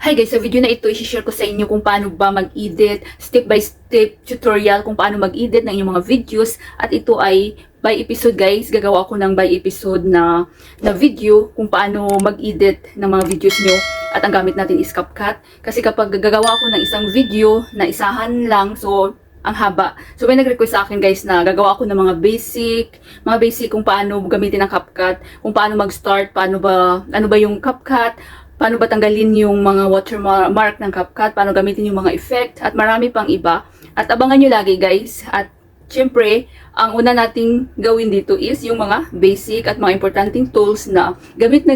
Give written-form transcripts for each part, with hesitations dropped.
Hi guys, sa video na ito, i-share ko sa inyo kung paano ba mag-edit, step-by-step tutorial kung paano mag-edit ng inyong mga videos. At ito ay by episode guys, gagawa ako ng by episode na video kung paano mag-edit ng mga videos nyo. At ang gamit natin is CapCut. Kasi kapag gagawa ako ng isang video na isahan lang, so ang haba. So may nag-request sa akin guys na gagawa ako ng mga basic kung paano gamitin ang CapCut, kung paano mag-start, ano ba yung CapCut, paano ba tanggalin yung mga watermark ng CapCut, paano gamitin yung mga effect, at marami pang iba. At abangan nyo lagi guys. At syempre, ang una nating gawin dito is yung mga basic at mga importanteng tools na gamit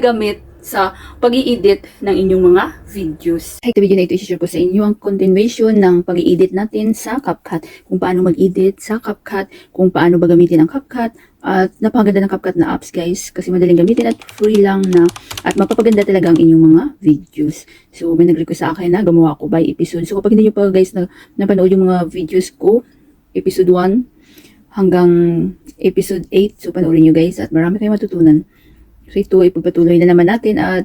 sa pag-i-edit ng inyong mga videos. Sa video na ito, i-share ko sa inyo ang continuation ng pag-i-edit natin sa CapCut. Kung paano mag-edit sa CapCut, kung paano ba gamitin ang CapCut, at napakaganda ng CapCut na apps guys, kasi madaling gamitin at free lang na, at mapapaganda talaga ang inyong mga videos. So may nag-request sa akin na gumawa ko by episode. So kapag hindi nyo pa guys napanood yung mga videos ko, episode 1 hanggang episode 8, so panoorin nyo guys at marami kayong matutunan. So ito ipagpatuloy na naman natin, at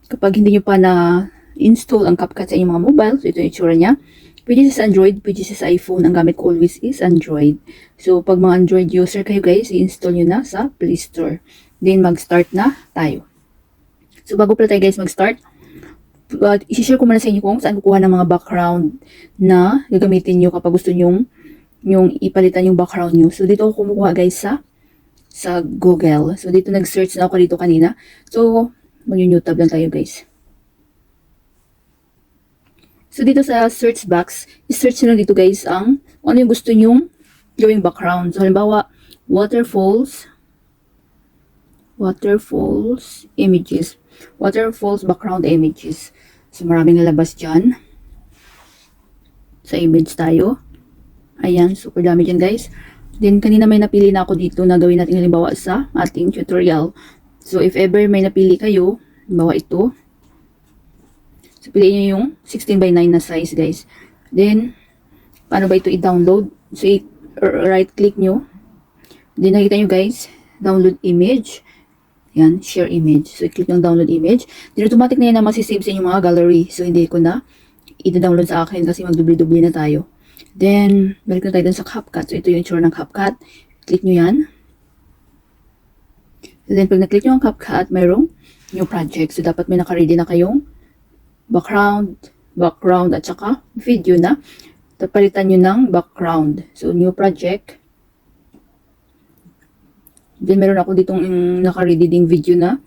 kapag hindi nyo pa na-install ang CapCut sa inyong mga mobile, so ito yung itsura niya. Pwede sa Android, pwede sa iPhone. Ang gamit ko always is Android. So pag mga Android user kayo guys, i-install nyo na sa Play Store. Then mag-start na tayo. So bago pala tayo guys mag-start, i-share ko muna sa inyo kung saan kukuha ng mga background na gagamitin nyo kapag gusto nyo yung ipalitan yung background nyo. So dito ako kumukuha guys sa Google. So dito nag-search na ako dito kanina. So mag-new tab lang tayo guys. So dito sa search box, i-search nyo lang dito guys ang ano yung gusto nyong gawing background. So halimbawa, waterfalls images. Waterfalls background images. So maraming lalabas dyan. Sa image tayo. Ayan, super dami dyan guys. Then kanina may napili na ako dito na gawin natin halimbawa sa ating tutorial. So if ever may napili kayo, halimbawa ito. So piliin nyo yung 16:9 na size guys. Then, paano ba ito i-download? So right click nyo. Then nakita nyo guys, download image. Yan, share image. So i-click yung download image. Then automatic na yan na masisave sa inyong mga gallery. So hindi ko na i-download sa akin kasi magdubli-dubli na tayo. Then, balik na tayo dun sa CapCut. So ito yung itsura ng CapCut. Click nyo yan. And then pag na-click nyo ang CapCut, mayroong new project. So dapat may naka-ready na kayong background at saka video na. Palitan nyo ng background. So new project. Then meron ako ditong naka-ready ding video na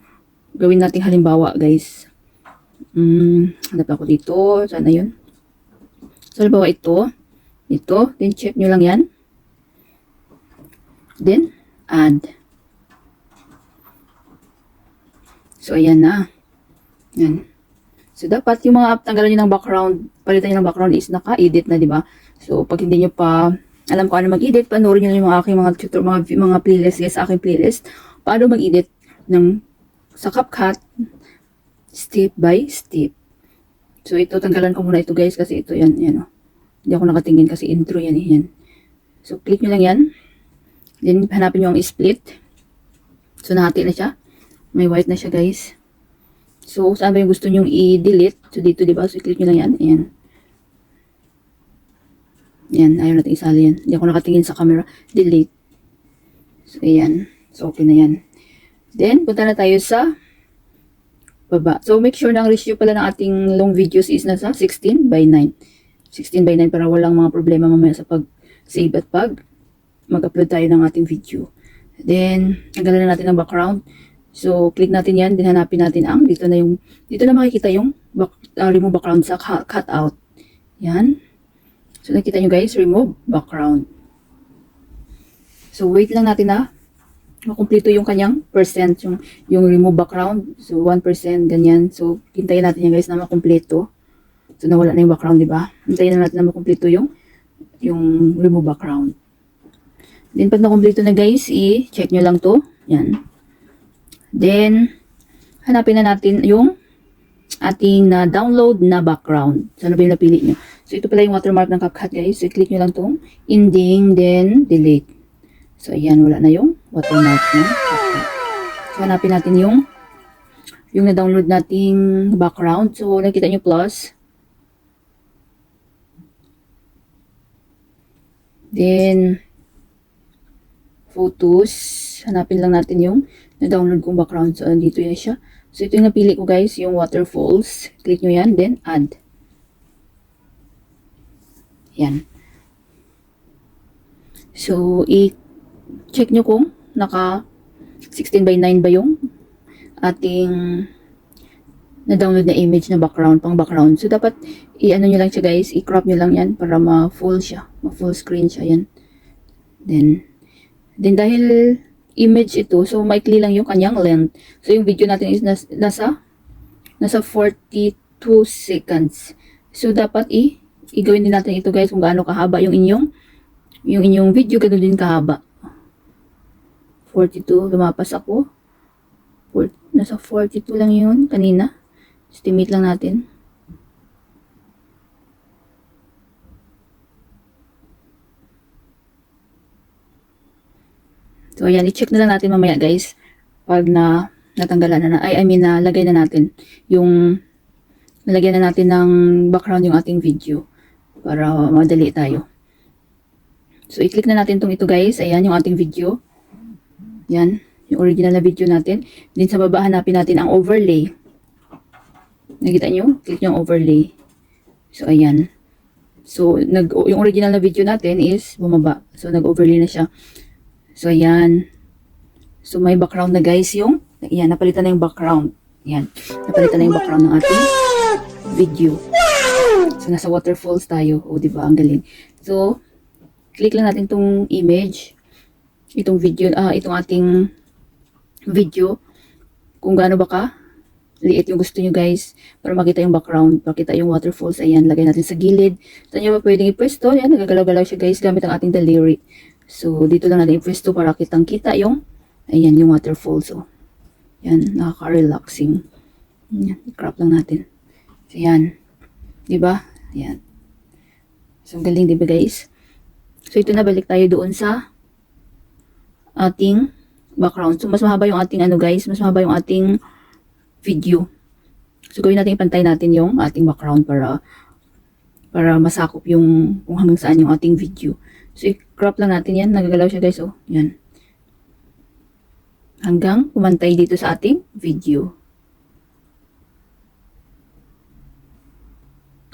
gawin nating halimbawa guys. Hanap ako dito. Sana yun. So halimbawa ito. Then check nyo lang yan. Then add. So ayan na. Yan. So dapat yung mga tanggalan nyo ng background, palitan nyo ng background is naka-edit na, di ba? So pag hindi nyo pa alam kung ano mag-edit, panoorin nyo yung mga aking mga tutor, mga playlist guys, sa aking playlist. Paano mag-edit sa CapCut step by step. So ito, tanggalan ko muna ito guys kasi ito yan oh. Hindi ako nakatingin kasi intro yan yan. So click nyo lang yan. Then hanapin nyo ang split. So nahati na siya. May white na siya guys. So saan ba yung gusto nyong i-delete? So dito diba? So click nyo lang yan. Ayan. Yan, ayaw natin isali yan. Hindi ako nakatingin sa camera. Delete. So ayan. So okay na yan. Then punta na tayo sa baba. So make sure na ang ratio pala ng ating long videos is nasa 16:9. 16:9 para walang mga problema mamaya sa pag-save at pag mag-upload tayo ng ating video. Then, tanggalan na natin ang background. So, click natin yan. Then, hanapin natin ang dito na makikita yung remove background sa cutout. Yan. So, nakita nyo guys, remove background. So, wait lang natin na makumpleto yung kanyang percent, yung remove background. So, 1%, ganyan. So, hintayin natin yan guys na makumpleto. So, nawala na yung background, di ba? Hintayin na natin na makumpleto yung remove background. Then, pag nakumpleto na guys, i-check nyo lang to. Yan. Then, hanapin na natin yung ating download na background. So, ano ba yung napili nyo? So, ito pala yung watermark ng CapCut guys. So, i-click nyo lang tong ending, then delete. So, ayan, wala na yung watermark ng CapCut. So, hanapin natin yung yung na-download nating background. So, nakita nyo plus. Then, photos. Hanapin lang natin yung na-download kong background. So, dito yan siya. So, ito yung napili ko guys, yung waterfalls. Click nyo yan, then add. Yan. So, i-check nyo kung naka 16 by 9 ba yung ating na-download na image na background, pang background. So, dapat i-ano nyo lang siya guys, i-crop nyo lang yan para ma-full siya. Ma-full screen siya yan. Then dahil image ito, so maikli lang yung kanyang length. So, yung video natin is nasa 42 seconds. So, dapat i-gawin din natin ito guys kung gaano kahaba yung inyong video, ganoon din kahaba. 42, lumapas ako. Nasa 42 lang yun kanina. Estimate lang natin. So, ayan, i-check na lang natin mamaya guys. Pag natanggalan na, nalagay na natin nalagyan na natin ng background yung ating video para madali tayo. So, i-click na natin ito guys. Ayan, yung ating video. Yan, yung original na video natin. Then, sa baba, hanapin natin ang overlay. Nakita nyo? Click nyo ang overlay. So, ayan. So, yung original na video natin is bumaba. So, nag-overlay na siya. So, ayan. So, may background na guys yung, ayan, napalitan na yung background. Ayan, napalitan na yung background ng ating video. So, nasa waterfalls tayo. O, diba? Ang galing. So, click lang natin itong image. Itong video, itong ating video. Kung gaano ba ka liit yung gusto nyo guys, para makita yung background, makita yung waterfalls. Ayan, lagay natin sa gilid. Saan nyo ba pwedeng ipwesto? Ayan, nagagalaw-galaw siya guys, gamit ang ating daliri. So, dito lang natin ipwesto para kitang-kita yung, ayan, yung waterfalls. So, ayan, nakaka-relaxing. Ayan, i-crop lang natin. So, ayan. Diba? Ayan. So, galing diba guys? So, ito na, balik tayo doon sa ating background. So, mas mahaba yung ating ano guys, mas mahaba yung ating video. So, gawin natin, ipantay natin yung ating background para masakop yung kung hanggang saan yung ating video. So, i-crop lang natin yan. Nagagalaw siya guys. Oh, yan. Hanggang pumantay dito sa ating video.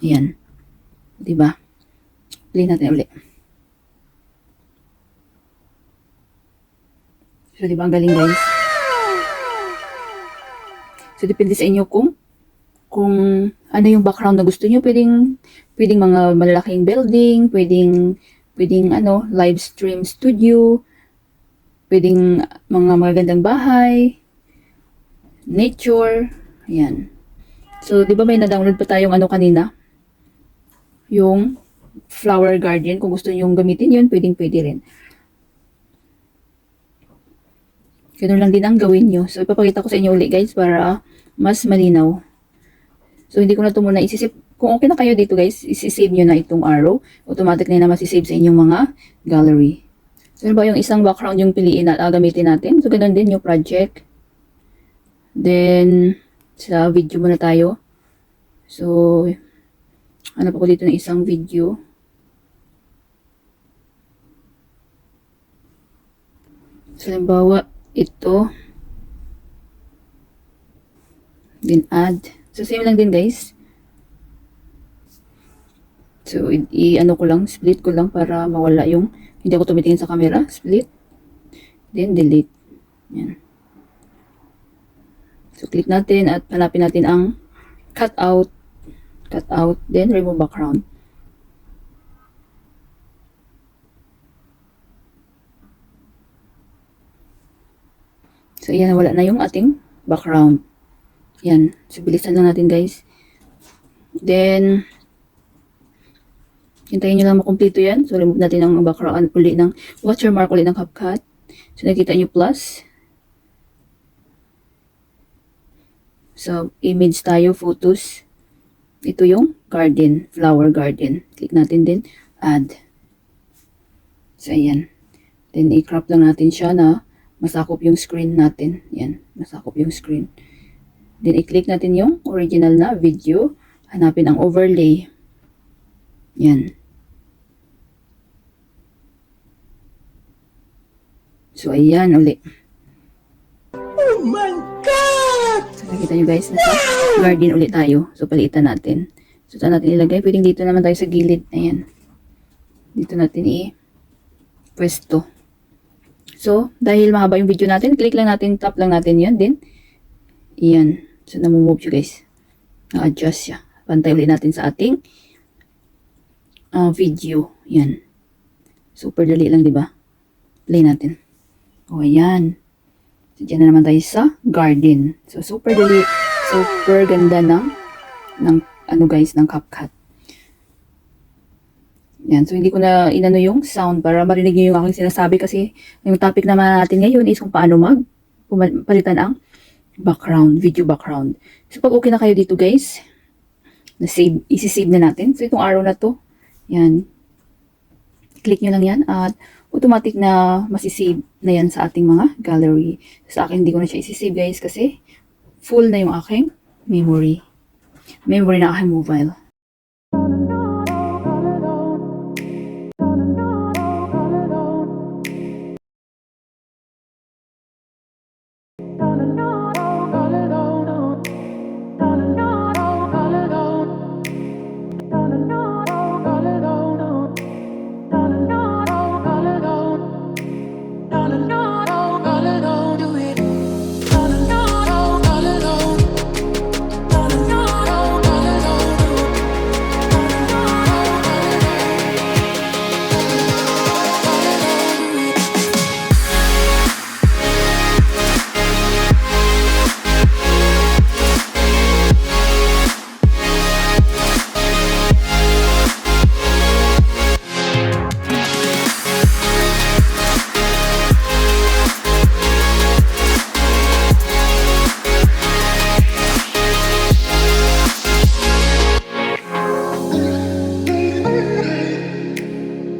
Ayan. Diba? Play natin ulit. So, diba ang galing guys? So, depende sa inyo kung ano yung background na gusto nyo. Pwedeng mga malalaking building, pwedeng live stream studio, pwedeng mga magagandang bahay, nature, ayan. So, di ba may na-download pa tayong kanina? Yung flower garden. Kung gusto nyo gamitin yun, pwede rin. Ganun lang din ang gawin nyo. So, ipapakita ko sa inyo ulit guys para mas malinaw. So, hindi ko na ito muna isisave. Kung okay na kayo dito guys, isisave nyo na itong arrow. Automatic na masisave sa inyong mga gallery. So, ano ba yung isang background yung piliin na gamitin natin? So, ganun din yung project. Then, sa video muna tayo. So, hanap ako dito ng isang video. So, halimbawa, ito. Then, add. So, same lang din, guys. So, i-ano ko lang, split ko lang para mawala yung, hindi ako tumitingin sa camera. Split. Then, delete. Yan. So, click natin at hanapin natin ang cut out. Cut out. Then, remove background. So, ayan, wala na yung ating background. Yan. So, bilisan lang natin, guys. Then, hintayin nyo lang makumpleto yan. So, remove natin ang background ulit ng watermark ulit ng CapCut. So, nakita nyo plus. So, image tayo, photos. Ito yung garden, flower garden. Click natin din, add. So, ayan. Then, i-crop lang natin siya na masakop yung screen natin. Yan, masakop yung screen. Then, i-click natin yung original na video. Hanapin ang overlay. Yan. So, ayan uli. Oh my God! So, nakita nyo guys, nasa garden ulit tayo. So, palitan natin. So, saan natin ilagay? Pwedeng dito naman tayo sa gilid. Ayan. Dito natin i-pwesto. So, dahil mahaba yung video natin, click lang natin, tap lang natin yan. Then, ayan. So, namumove siya guys. Na-adjust siya. Pantay ulit natin sa ating video. Yan. Super dali lang, di ba? Play natin. O, ayan. So, dyan na naman tayo sa garden. So, super dali. Super ganda ng ano guys, ng CapCut. Yan. So, hindi ko na inano yung sound para marinig nyo yung aking sinasabi kasi yung topic naman natin ngayon is kung paano palitan ang background, video background. So, pag okay na kayo dito guys, na-save, isi-save na natin. So, itong arrow na to, yan. Click nyo lang yan at automatic na masisave na yan sa ating mga gallery. Sa akin, hindi ko na siya isi-save guys kasi full na yung aking memory. Memory na aking mobile.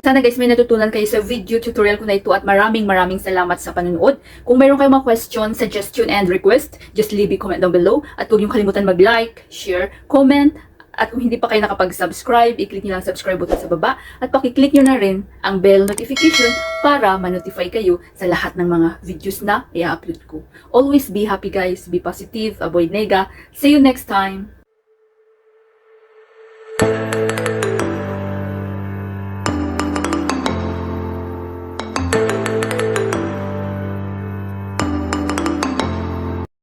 Sana guys may natutunan kayo sa video tutorial ko na ito at maraming salamat sa panonood. Kung mayroon kayong mga question, suggestion, and request, just leave a comment down below. At huwag niyong kalimutan mag-like, share, comment. At kung hindi pa kayo nakapag-subscribe, i-click niyo lang subscribe button sa baba. At pakiclick niyo na rin ang bell notification para ma-notify kayo sa lahat ng mga videos na i-upload ko. Always be happy guys, be positive, avoid nega. See you next time!